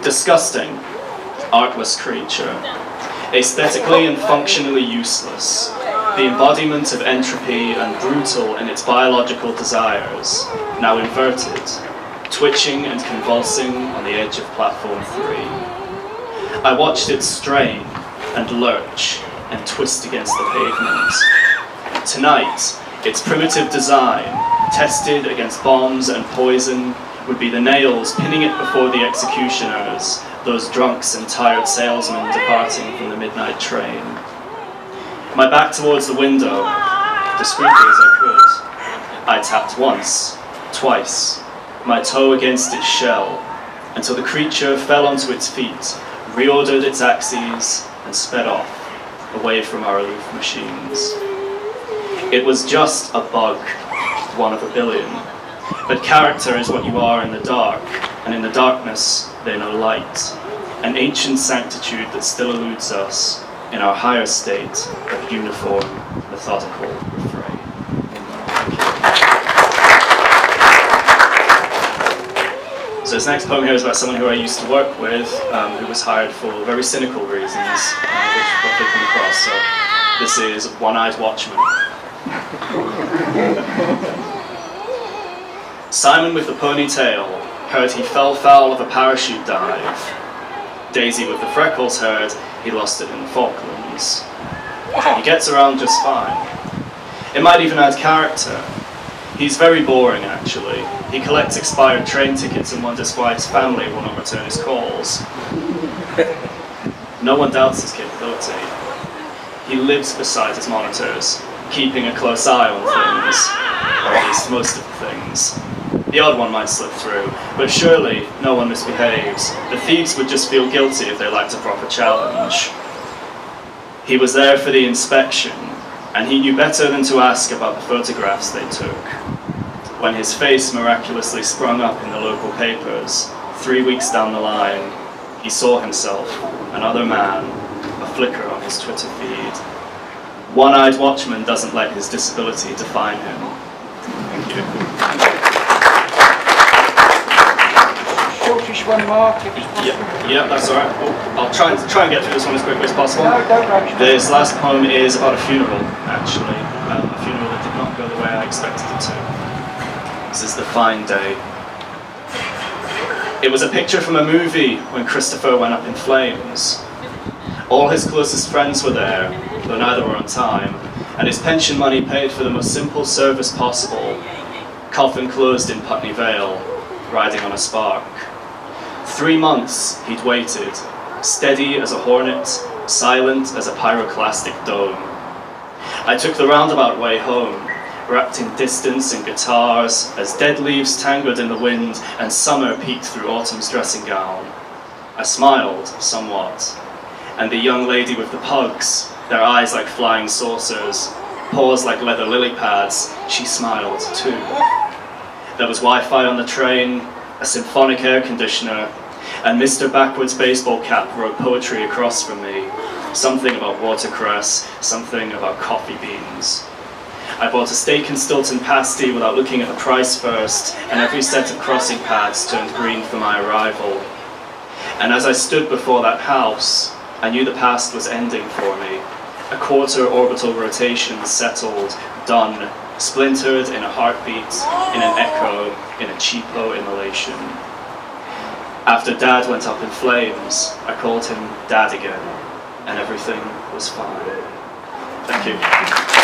Disgusting, artless creature, aesthetically and functionally useless, the embodiment of entropy and brutal in its biological desires, now inverted, twitching and convulsing on the edge of platform 3. I watched it strain and lurch and twist against the pavement. Tonight, its primitive design, tested against bombs and poison, would be the nails pinning it before the executioners, those drunks and tired salesmen departing from the midnight train. My back towards the window, discreetly as I could, I tapped once, twice, my toe against its shell, until the creature fell onto its feet, reordered its axes, and sped off, away from our aloof machines. It was just a bug, one of a billion. But character is what you are in the dark, and in the darkness they know light, an ancient sanctitude that still eludes us in our higher state of uniform, methodical refrain. So this next poem here is about someone who I used to work with, who was hired for very cynical reasons, which you've probably come across. So this is One-Eyed Watchman. Simon with the ponytail heard he fell foul of a parachute dive. Daisy with the freckles heard he lost it in the Falklands. He gets around just fine. It might even add character. He's very boring, actually. He collects expired train tickets and wonders why his family will not return his calls. No one doubts his capability. He lives beside his monitors, keeping a close eye on things, or at least most of the things. The odd one might slip through, but surely no one misbehaves. The thieves would just feel guilty if they lacked a proper challenge. He was there for the inspection, and he knew better than to ask about the photographs they took. When his face miraculously sprung up in the local papers, 3 weeks down the line, he saw himself, another man, a flicker on his Twitter feed. One-Eyed Watchman doesn't let his disability define him. Thank you. Shortish one, Mark, if it's possible. Yeah, that's all right. I'll try and get through this one as quickly as possible. No, don't rush. This last poem is about a funeral, actually. A funeral that did not go the way I expected it to. This is The Fine Day. It was a picture from a movie when Christopher went up in flames. All his closest friends were there, though neither were on time, and his pension money paid for the most simple service possible. Coffin closed in Putney Vale, riding on a spark. 3 months he'd waited, steady as a hornet, silent as a pyroclastic dome. I took the roundabout way home, wrapped in distance and guitars, as dead leaves tangled in the wind and summer peeked through autumn's dressing gown. I smiled somewhat, and the young lady with the pugs, their eyes like flying saucers, paws like leather lily pads, she smiled too. There was Wi-Fi on the train, a symphonic air conditioner, and Mr. Backwards Baseball Cap wrote poetry across from me. Something about watercress, something about coffee beans. I bought a steak and Stilton pasty without looking at the price first, and every set of crossing pads turned green for my arrival. And as I stood before that house, I knew the past was ending for me. A quarter orbital rotation settled, done, splintered in a heartbeat, in an echo, in a cheapo immolation. After Dad went up in flames, I called him Dad again, and everything was fine. Thank you.